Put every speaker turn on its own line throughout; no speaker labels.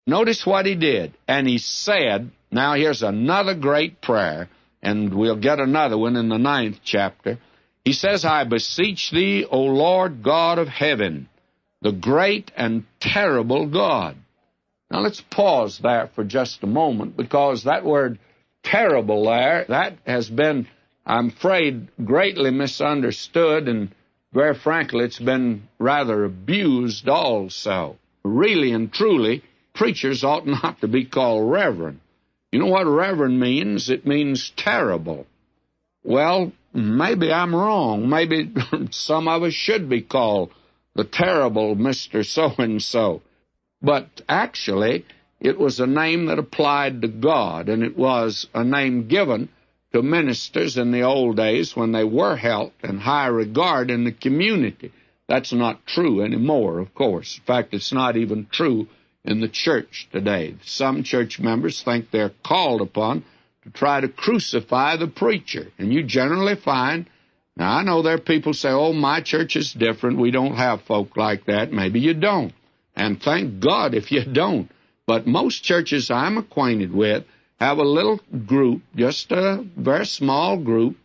Notice what he did. And he said, now here's another great prayer, and we'll get another one in the 9th chapter. He says, I beseech thee, O Lord God of heaven, the great and terrible God. Now let's pause there for just a moment, because that word terrible there, that has been, I'm afraid, greatly misunderstood, and very frankly, it's been rather abused also. Really and truly, preachers ought not to be called reverend. You know what reverend means? It means terrible. Well, maybe I'm wrong. Maybe some of us should be called the terrible Mr. So-and-so. But actually, it was a name that applied to God, and it was a name given to ministers in the old days when they were held in high regard in the community. That's not true anymore, of course. In fact, it's not even true in the church today. Some church members think they're called upon to try to crucify the preacher. And you generally find, now I know there are people say, oh, my church is different. We don't have folk like that. Maybe you don't. And thank God if you don't. But most churches I'm acquainted with have a little group, just a very small group,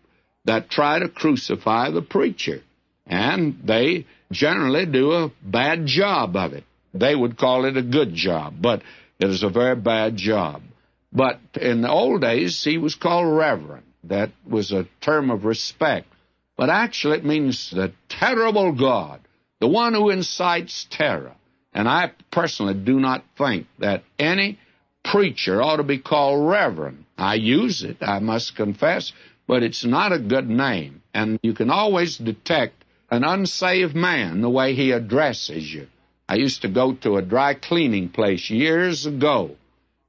that try to crucify the preacher. And they generally do a bad job of it. They would call it a good job, but it is a very bad job. But in the old days, he was called reverend. That was a term of respect. But actually it means the terrible God, the one who incites terror. And I personally do not think that any preacher ought to be called reverend. I use it, I must confess, but it's not a good name. And you can always detect an unsaved man the way he addresses you. I used to go to a dry cleaning place years ago,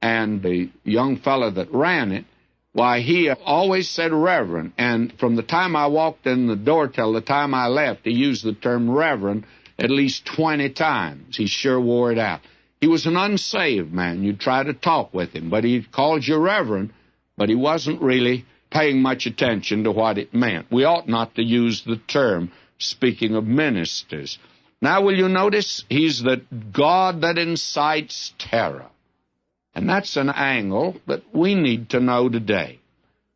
and the young fellow that ran it, why, he always said reverend. And from the time I walked in the door till the time I left, he used the term reverend at least 20 times. He sure wore it out. He was an unsaved man. You'd try to talk with him, but he called you reverend, but he wasn't really paying much attention to what it meant. We ought not to use the term, speaking of ministers. Now, will you notice he's the God that incites terror? And that's an angle that we need to know today.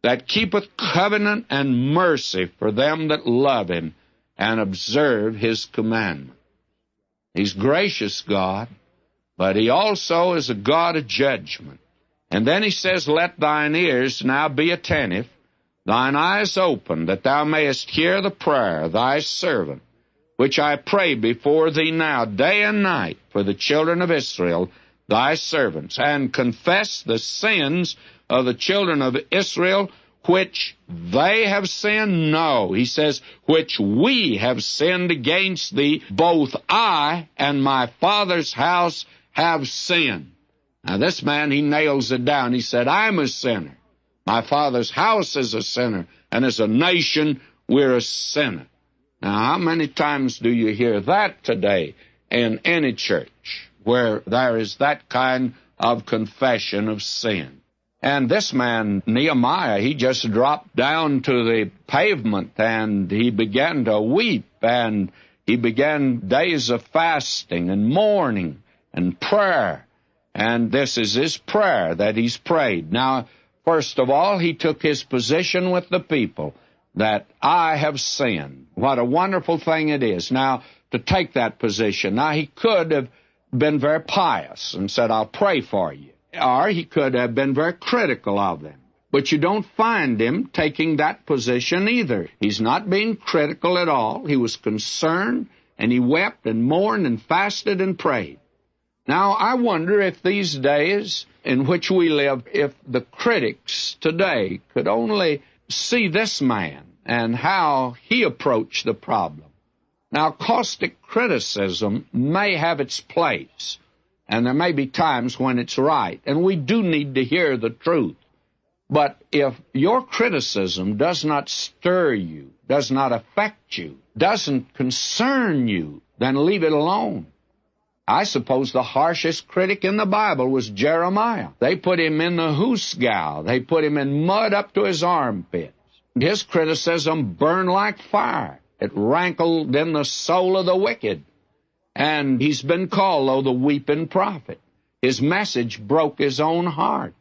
That keepeth covenant and mercy for them that love him and observe his commandment. He's gracious God, but he also is a God of judgment. And then he says, let thine ears now be attentive, thine eyes open, that thou mayest hear the prayer of thy servant, which I pray before thee now, day and night, for the children of Israel, thy servants, and confess the sins of the children of Israel, which they have sinned? No, he says, which we have sinned against thee, both I and my father's house have sinned. Now this man, he nails it down. He said, I'm a sinner. My father's house is a sinner, and as a nation, we're a sinner. Now, how many times do you hear that today in any church where there is that kind of confession of sin? And this man, Nehemiah, he just dropped down to the pavement and he began to weep, and he began days of fasting and mourning and prayer. And this is his prayer that he's prayed. Now, first of all, he took his position with the people, that I have sinned. What a wonderful thing it is. Now, to take that position. Now, he could have been very pious and said, I'll pray for you. Or he could have been very critical of them. But you don't find him taking that position either. He's not being critical at all. He was concerned, and he wept and mourned and fasted and prayed. Now, I wonder if these days in which we live, if the critics today could only see this man and how he approached the problem. Now, caustic criticism may have its place, and there may be times when it's right, and we do need to hear the truth. But if your criticism does not stir you, does not affect you, doesn't concern you, then leave it alone. I suppose the harshest critic in the Bible was Jeremiah. They put him in the hoosgow. They put him in mud up to his armpits. His criticism burned like fire. It rankled in the soul of the wicked. And he's been called, though, the weeping prophet. His message broke his own heart.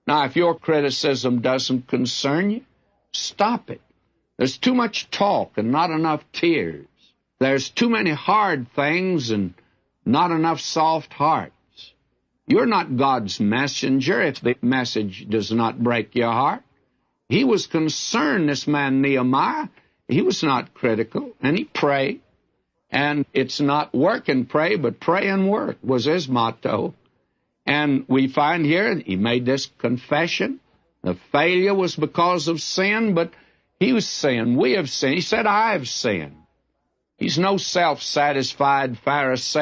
Now, if your criticism doesn't concern you, stop it. There's too much talk and not enough tears. There's too many hard things and not enough soft hearts. You're not God's messenger if the message does not break your heart. He was concerned, this man Nehemiah. He was not critical, and he prayed. And it's not work and pray, but pray and work was his motto. And we find here he made this confession. The failure was because of sin, but he was sinned. We have sinned. He said, I have sinned. He's no self-satisfied Pharisee.